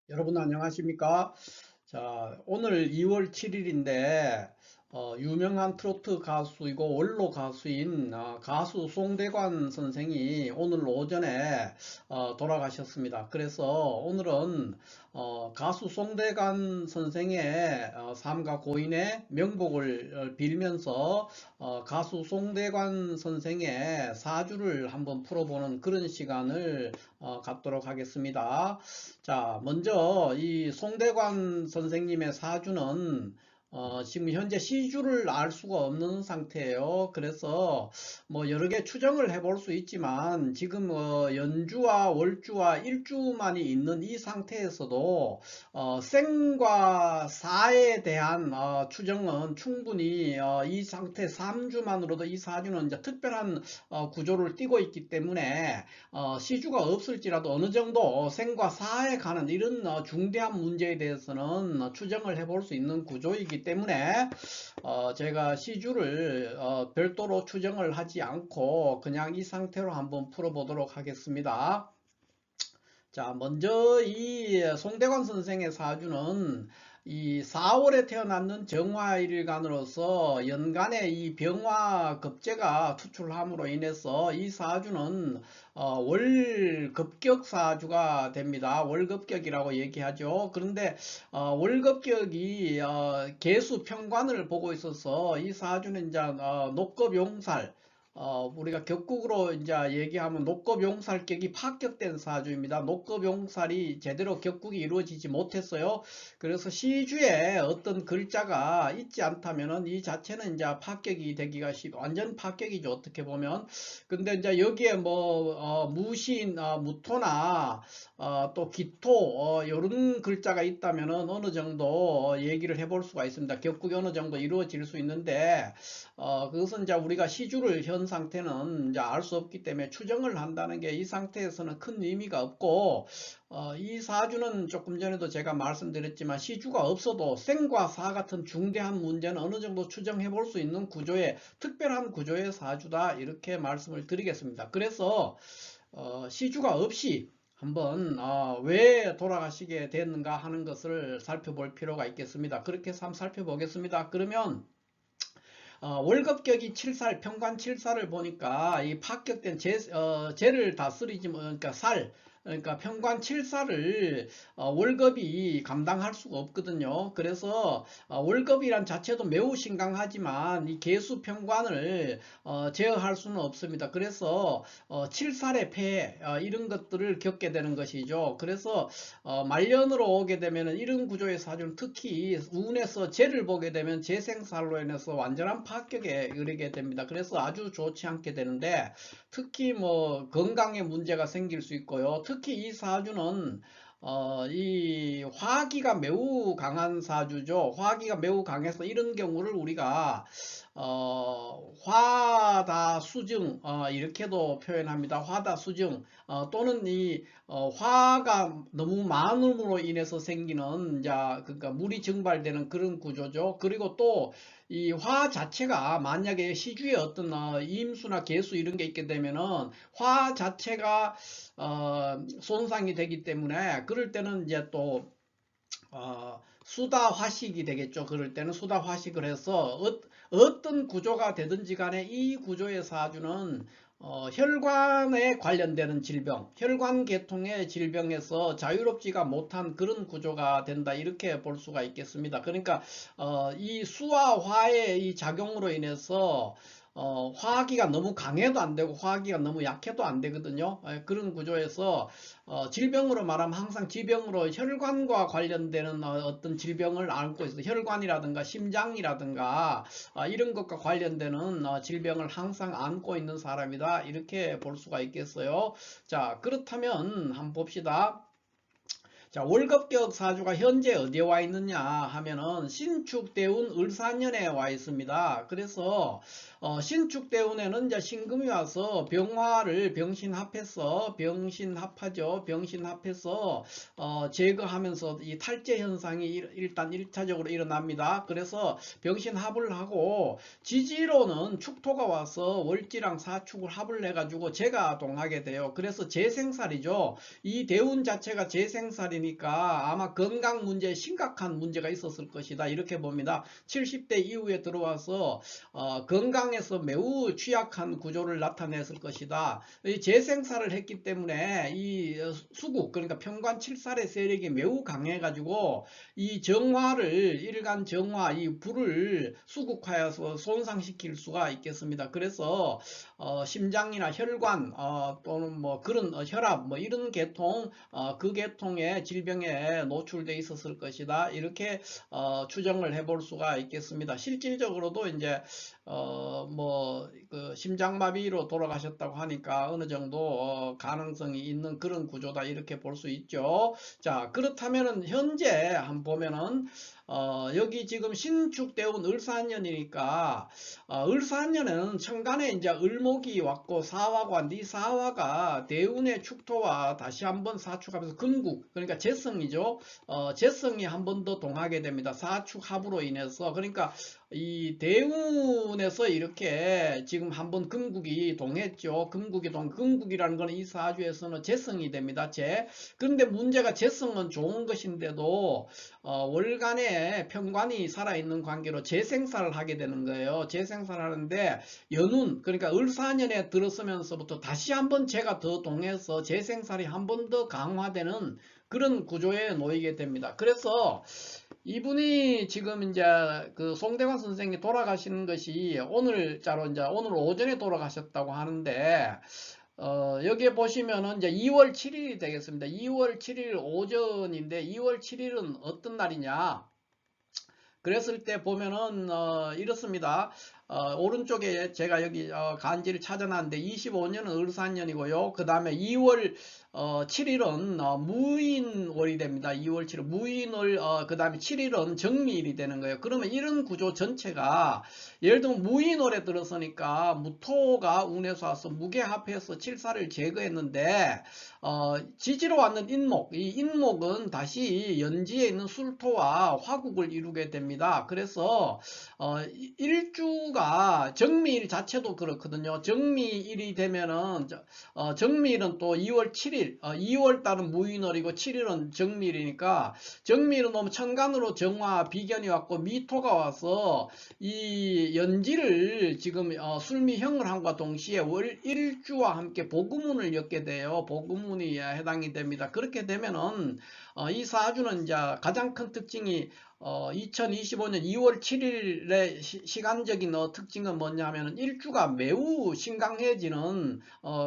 여러분 안녕하십니까? 자, 오늘 2월 7일인데 유명한 트로트 가수이고 원로 가수인 가수 송대관 선생이 오늘 오전에 돌아가셨습니다. 그래서 오늘은 가수 송대관 선생의 삶과 고인의 명복을 빌면서 가수 송대관 선생의 사주를 한번 풀어보는 그런 시간을 갖도록 하겠습니다. 자, 먼저 이 송대관 선생님의 사주는 지금 현재 시주를 알 수가 없는 상태예요. 그래서 뭐 여러 개 추정을 해볼 수 있지만 지금 연주와 월주와 일주만이 있는 이 상태에서도 생과 사에 대한 추정은 충분히 이 상태 3주만으로도 이 사주는 이제 특별한 구조를 띠고 있기 때문에 시주가 없을지라도 어느 정도 생과 사에 관한 이런 중대한 문제에 대해서는 추정을 해볼 수 있는 구조이기 때문에 제가 시주를 별도로 추정을 하지 않고 그냥 이 상태로 한번 풀어보도록 하겠습니다. 자, 먼저 이 송대관 선생의 사주는 이 4월에 태어났는 정화일간으로서 연간에 이 병화 급제가 투출함으로 인해서 이 사주는 월급격 사주가 됩니다. 월급격이라고 얘기하죠. 그런데 월급격이 계수 평관을 보고 있어서 이 사주는 이제 녹급용살, 우리가 격국으로 이제 얘기하면 녹급용살격이 파격된 사주입니다. 녹급용살이 제대로 격국이 이루어지지 못했어요. 그래서 시주에 어떤 글자가 있지 않다면은 이 자체는 이제 파격이 되기가 완전 파격이죠. 어떻게 보면. 근데 이제 여기에 뭐 무신, 무토나 또 기토 이런 글자가 있다면은 어느 정도 얘기를 해볼 수가 있습니다. 격국이 어느 정도 이루어질 수 있는데 그것은 이제 우리가 시주를 현 상태는 이제 알 수 없기 때문에 추정을 한다는 게 이 상태에서는 큰 의미가 없고 이 사주는 조금 전에도 제가 말씀드렸지만 시주가 없어도 생과 사 같은 중대한 문제는 어느 정도 추정해 볼 수 있는 구조의 특별한 구조의 사주다 이렇게 말씀을 드리겠습니다. 그래서 시주가 없이 한번 왜 돌아가시게 됐는가 하는 것을 살펴볼 필요가 있겠습니다. 그렇게 해서 한번 살펴보겠습니다. 그러면 월급격이 7살, 평관 7살을 보니까 이 파격된 재를 다 쓰리지, 그러니까 그러니까 평관 7살을 월급이 감당할 수가 없거든요. 그래서 월급이란 자체도 매우 심각하지만 이 개수 평관을 제어할 수는 없습니다. 그래서 7살의 폐해 이런 것들을 겪게 되는 것이죠. 그래서 말년으로 오게 되면 이런 구조의 사주는 특히 운에서 재를 보게 되면 재생살로 인해서 완전한 파격에 이르게 됩니다. 그래서 아주 좋지 않게 되는데 특히 뭐 건강에 문제가 생길 수 있고요. 특히 이 사주는 이 화기가 매우 강한 사주죠. 화기가 매우 강해서 이런 경우를 우리가 화다수증 이렇게도 표현합니다. 화다수증 또는 이 화가 너무 많음으로 인해서 생기는 그러니까 물이 증발되는 그런 구조죠. 그리고 또 이 화 자체가 만약에 시주에 어떤 임수나 개수 이런 게 있게 되면은 화 자체가 손상이 되기 때문에 그럴 때는 이제 또 수다화식이 되겠죠. 그럴 때는 수다화식을 해서 어떤 구조가 되든지 간에 이 구조의 사주는 혈관에 관련되는 질병, 혈관 계통의 질병에서 자유롭지가 못한 그런 구조가 된다. 이렇게 볼 수가 있겠습니다. 그러니까 이 수와 화의 이 작용으로 인해서 화기가 너무 강해도 안 되고 화기가 너무 약해도 안 되거든요. 그런 구조에서 질병으로 말하면 항상 질병으로 혈관과 관련되는 어떤 질병을 앓고 있어요. 혈관이라든가 심장이라든가 이런 것과 관련되는 질병을 항상 앓고 있는 사람이다. 이렇게 볼 수가 있겠어요. 자, 그렇다면 한번 봅시다. 자, 월급격 사주가 현재 어디에 와 있느냐 하면은 신축대운 을사년에 와 있습니다. 그래서 신축대운에는 이제 신금이 와서 병화를 병신합하죠. 병신합해서 제거하면서 이 탈재 현상이 일단 1차적으로 일어납니다. 그래서 병신합을 하고 지지로는 축토가 와서 월지랑 사축을 합을 해가지고 재가 동하게 돼요. 그래서 재생살이죠. 이 대운 자체가 재생살이니까 아마 건강 문제에 심각한 문제가 있었을 것이다. 이렇게 봅니다. 70대 이후에 들어와서 건강에서 매우 취약한 구조를 나타냈을 것이다. 이 재생살을 했기 때문에 이 수국, 그러니까 편관칠살의 세력이 매우 강해가지고 이 정화를, 일간 정화, 이 불을 수국하여서 손상시킬 수가 있겠습니다. 그래서 심장이나 혈관 또는 뭐 그런 혈압 뭐 이런 계통, 그 계통의 질병에 노출돼 있었을 것이다. 이렇게 추정을 해볼 수가 있겠습니다. 실질적으로도 이제 그 심장마비로 돌아가셨다고 하니까 어느 정도 가능성이 있는 그런 구조다, 이렇게 볼 수 있죠. 자, 그렇다면은 현재 한번 보면은 여기 지금 신축대운 을사년이니까 을사년은 천간에 이제 을목이 왔고 사화가 왔는데, 이 사화가 대운의 축토와 다시 한번 사축하면서 금국, 그러니까 재성이죠. 재성이 한 번 더 동하게 됩니다. 사축합으로 인해서. 그러니까 이 대운에서 이렇게 지금 한번 금국이 동했죠. 금국이라는 것은 이 사주에서는 재성이 됩니다. 그런데 문제가, 재성은 좋은 것인데도 월간에 편관이 살아있는 관계로 재생살을 하게 되는 거예요. 재생살을 하는데 연운, 그러니까 을사년에 들어서면서부터 다시 한번 재가 더 동해서 재생살이 한 번 더 강화되는 그런 구조에 놓이게 됩니다. 그래서 이분이 지금 이제 그 송대관 선생이 돌아가시는 것이 오늘자로 이제 오늘 오전에 돌아가셨다고 하는데, 여기에 보시면은 이제 2월 7일이 되겠습니다. 2월 7일 오전인데, 2월 7일은 어떤 날이냐? 그랬을 때 보면은 이렇습니다. 오른쪽에 제가 여기 간지를 찾아놨는데 25년은 을사년이고요. 그 다음에 2월 7일은 무인월이 됩니다. 2월 7일 무인월, 그 다음에 7일은 정미일이 되는 거예요. 그러면 이런 구조 전체가 예를 들면 무인월에 들어서니까 무토가 운에서 와서 무게합해서 칠사를 제거했는데 지지로 왔는 인목, 이 인목은 다시 연지에 있는 술토와 화국을 이루게 됩니다. 그래서 일주가 정미일 자체도 그렇거든요. 정미일이 되면은 정미일은 또 2월 7일, 2월 달은 무인월이고 7일은 정미일이니까, 정미일은 너무 천간으로 정화 비견이 왔고 미토가 와서 이 연지를 지금 술미형을 함과 동시에 월 일주와 함께 복음운을 엮게 돼요. 복음운이 해당이 됩니다. 그렇게 되면은 이 사주는 이제 가장 큰 특징이 2025년 2월 7일의 시간적인 특징은 뭐냐면 일주가 매우 신강해지는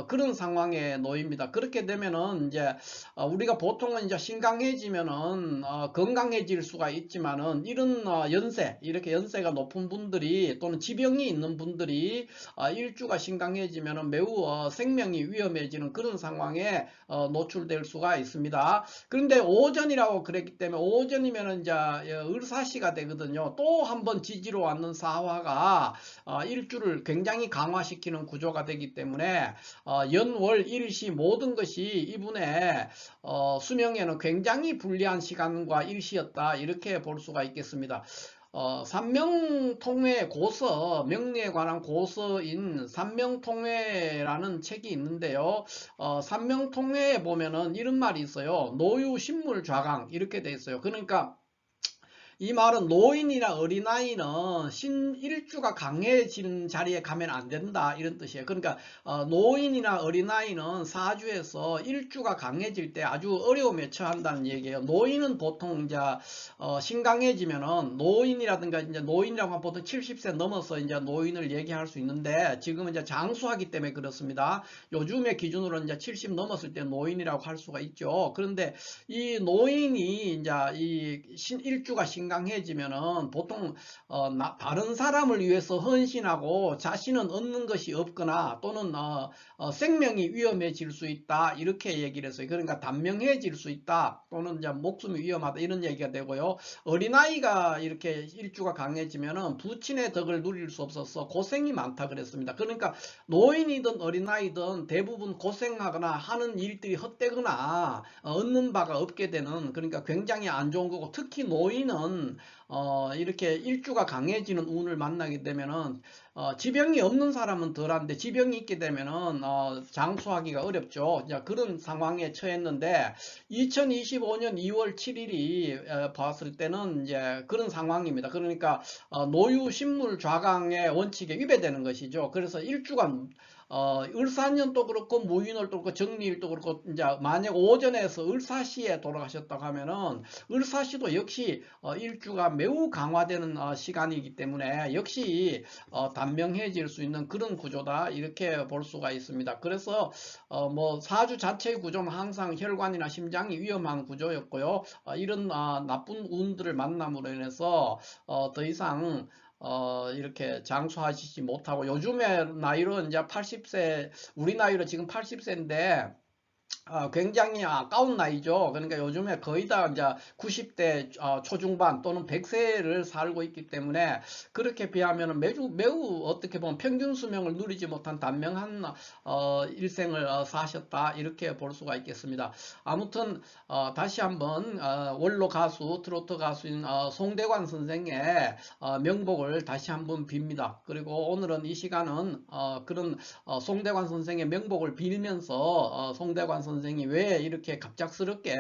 그런 상황에 놓입니다. 그렇게 되면은 이제 우리가 보통은 이제 신강해지면은 건강해질 수가 있지만은 이런 이렇게 연세가 높은 분들이 또는 지병이 있는 분들이 일주가 신강해지면은 매우 생명이 위험해지는 그런 상황에 노출될 수가 있습니다. 그런데 오전이라고 그랬기 때문에 오전이면은 이제 을사시가 되거든요. 또 한 번 지지로 왔는 사화가 일주를 굉장히 강화시키는 구조가 되기 때문에 연월 일시 모든 것이 이분의 수명에는 굉장히 불리한 시간과 일시였다, 이렇게 볼 수가 있겠습니다. 삼명통회 고서, 명리에 관한 고서인 삼명통회라는 책이 있는데요. 삼명통회에 보면은 이런 말이 있어요. 노유신물좌강, 이렇게 돼 있어요. 그러니까 이 말은 노인이나 어린아이는 신일주가 강해지는 자리에 가면 안 된다, 이런 뜻이에요. 그러니까 노인이나 어린아이는 사주에서 일주가 강해질 때 아주 어려움에 처한다는 얘기예요. 노인은 보통 이제 신강해지면은 노인이라든가 이제 노인이라고 하면 보통 70세 넘어서 이제 노인을 얘기할 수 있는데, 지금은 이제 장수하기 때문에 그렇습니다. 요즘의 기준으로 이제 70 넘었을 때 노인이라고 할 수가 있죠. 그런데 이 노인이 이제 이 일주가 건강해지면은 보통 다른 사람을 위해서 헌신하고 자신은 얻는 것이 없거나 또는 생명이 위험해질 수 있다 이렇게 얘기를 했어요. 그러니까 단명해질 수 있다 또는 이제 목숨이 위험하다 이런 얘기가 되고요. 어린아이가 이렇게 일주가 강해지면은 부친의 덕을 누릴 수 없어서 고생이 많다 그랬습니다. 그러니까 노인이든 어린아이든 대부분 고생하거나 하는 일들이 헛되거나 얻는 바가 없게 되는, 그러니까 굉장히 안 좋은 거고, 특히 노인은 이렇게 일주가 강해지는 운을 만나게 되면은 지병이 없는 사람은 덜한데 지병이 있게 되면은 장수하기가 어렵죠. 자, 그런 상황에 처했는데 2025년 2월 7일이 봤을 때는 이제 그런 상황입니다. 그러니까 노유 신물 좌강의 원칙에 위배되는 것이죠. 그래서 일주간 을사년도 그렇고 무인월도 그렇고 정리일도 그렇고, 이제 만약 오전에서 을사시에 돌아가셨다고 하면은 을사시도 역시 일주가 매우 강화되는 시간이기 때문에 역시 단명해질 수 있는 그런 구조다 이렇게 볼 수가 있습니다. 그래서 뭐 사주 자체의 구조는 항상 혈관이나 심장이 위험한 구조였고요. 이런 나쁜 운들을 만남으로 인해서 더 이상 이렇게 장수하시지 못하고, 요즘에 나이로 이제 80세, 우리 나이로 지금 80세인데 굉장히 아까운 나이죠. 그러니까 요즘에 거의 다 이제 90대 초중반 또는 100세를 살고 있기 때문에 그렇게 비하면 매우 어떻게 보면 평균 수명을 누리지 못한 단명한 일생을 사셨다 이렇게 볼 수가 있겠습니다. 아무튼 다시 한번 원로 가수, 트로트 가수인 송대관 선생의 명복을 다시 한번 빕니다. 그리고 오늘은 이 시간은 그런 송대관 선생의 명복을 빌면서 송대관 선생이 왜 이렇게 갑작스럽게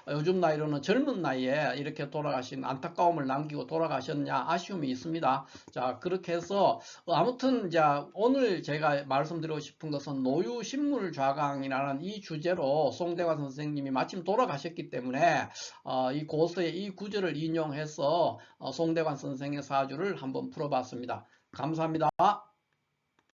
요즘 나이로는 젊은 나이에 이렇게 돌아가신, 안타까움을 남기고 돌아가셨냐 아쉬움이 있습니다. 자, 그렇게 해서 아무튼 이제 오늘 제가 말씀드리고 싶은 것은 노유신물좌강이라는 이 주제로 송대관 선생님이 마침 돌아가셨기 때문에 이 고서의 이 구절을 인용해서 송대관 선생의 사주를 한번 풀어봤습니다. 감사합니다.